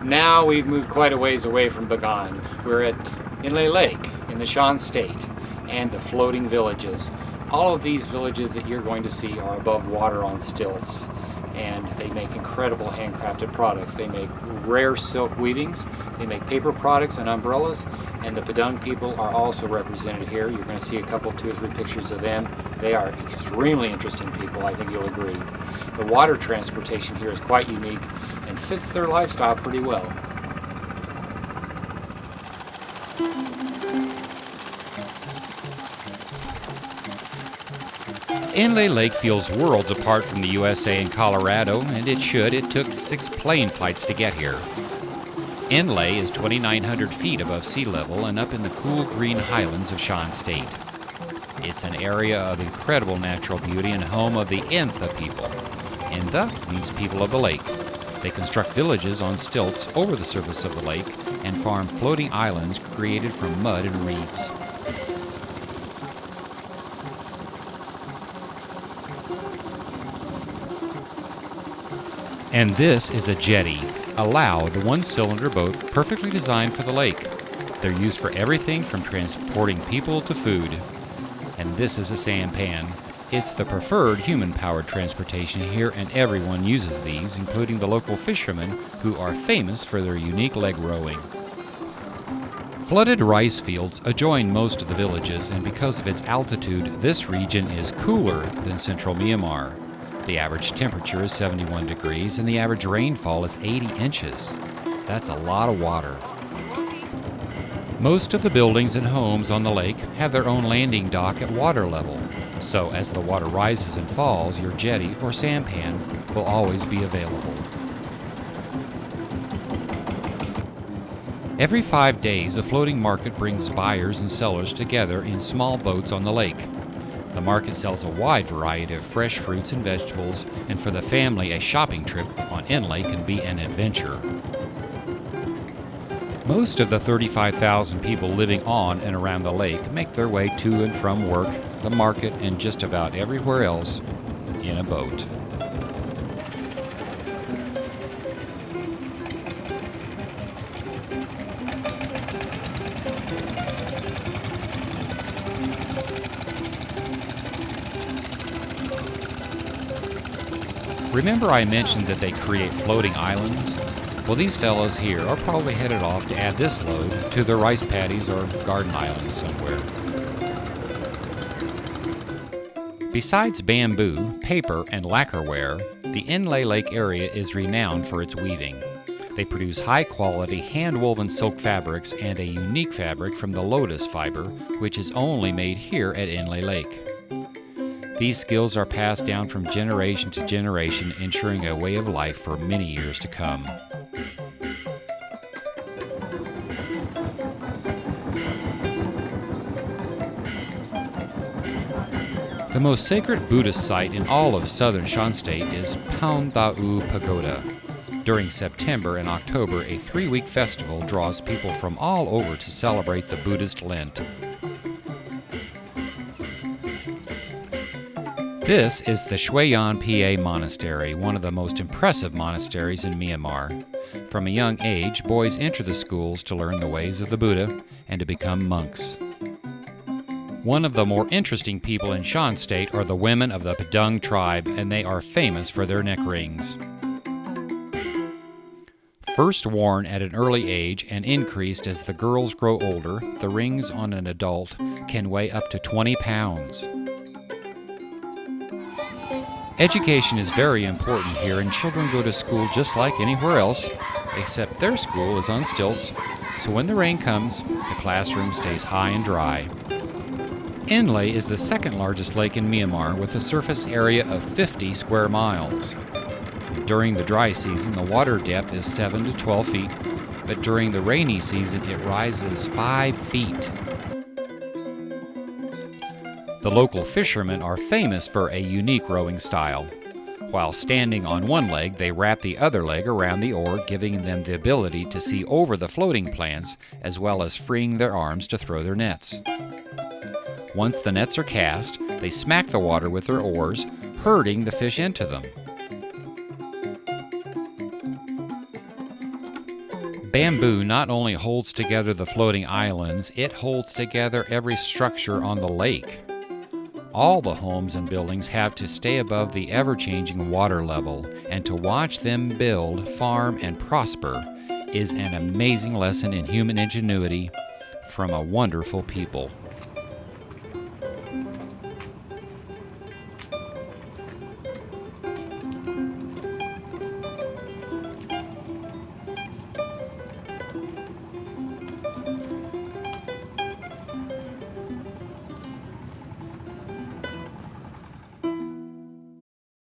Now we've moved quite a ways away from Bagan. We're at Inlay Lake in the Shan State and the floating villages. All of these villages that you're going to see are above water on stilts, and they make incredible handcrafted products. They make rare silk weavings, they make paper products and umbrellas, and the Padang people are also represented here. You're going to see a couple, 2 or 3 pictures of them. They are extremely interesting people, I think you'll agree. The water transportation here is quite unique and fits their lifestyle pretty well. Inlay Lake feels worlds apart from the USA and Colorado, and it should. It took 6 plane flights to get here. Inlay is 2,900 feet above sea level and up in the cool green highlands of Shan State. It's an area of incredible natural beauty and home of the Earthen people. Earthen means people of the lake. They construct villages on stilts over the surface of the lake and farm floating islands created from mud and reeds. And this is a jetty, a Lao, the one-cylinder boat perfectly designed for the lake. They're used for everything from transporting people to food. And this is a sampan. It's the preferred human-powered transportation here, and everyone uses these, including the local fishermen, who are famous for their unique leg rowing. Flooded rice fields adjoin most of the villages, and because of its altitude, this region is cooler than central Myanmar. The average temperature is 71 degrees, and the average rainfall is 80 inches. That's a lot of water. Most of the buildings and homes on the lake have their own landing dock at water level, so as the water rises and falls, your jetty or sampan will always be available. Every 5 days, a floating market brings buyers and sellers together in small boats on the lake. The market sells a wide variety of fresh fruits and vegetables, and for the family, a shopping trip on Inlay can be an adventure. Most of the 35,000 people living on and around the lake make their way to and from work, the market, and just about everywhere else in a boat. Remember I mentioned that they create floating islands? Well, these fellows here are probably headed off to add this load to their rice paddies or garden islands somewhere. Besides bamboo, paper, and lacquerware, the Inlay Lake area is renowned for its weaving. They produce high-quality hand-woven silk fabrics and a unique fabric from the lotus fiber, which is only made here at Inlay Lake. These skills are passed down from generation to generation, ensuring a way of life for many years to come. The most sacred Buddhist site in all of southern Shan State is Paun Da'u Pagoda. During September and October, a 3-week festival draws people from all over to celebrate the Buddhist Lent. This is the Swedegone PA Monastery, one of the most impressive monasteries in Myanmar. From a young age, boys enter the schools to learn the ways of the Buddha and to become monks. One of the more interesting people in Shan State are the women of the Padang tribe, and they are famous for their neck rings. First worn at an early age and increased as the girls grow older, the rings on an adult can weigh up to 20 pounds. Education is very important here, and children go to school just like anywhere else, except their school is on stilts, so when the rain comes, the classroom stays high and dry. Inlay is the second largest lake in Myanmar with a surface area of 50 square miles. During the dry season, the water depth is 7 to 12 feet, but during the rainy season, it rises 5 feet. The local fishermen are famous for a unique rowing style. While standing on one leg, they wrap the other leg around the oar, giving them the ability to see over the floating plants, as well as freeing their arms to throw their nets. Once the nets are cast, they smack the water with their oars, herding the fish into them. Bamboo not only holds together the floating islands, it holds together every structure on the lake. All the homes and buildings have to stay above the ever-changing water level, and to watch them build, farm, and prosper is an amazing lesson in human ingenuity from a wonderful people.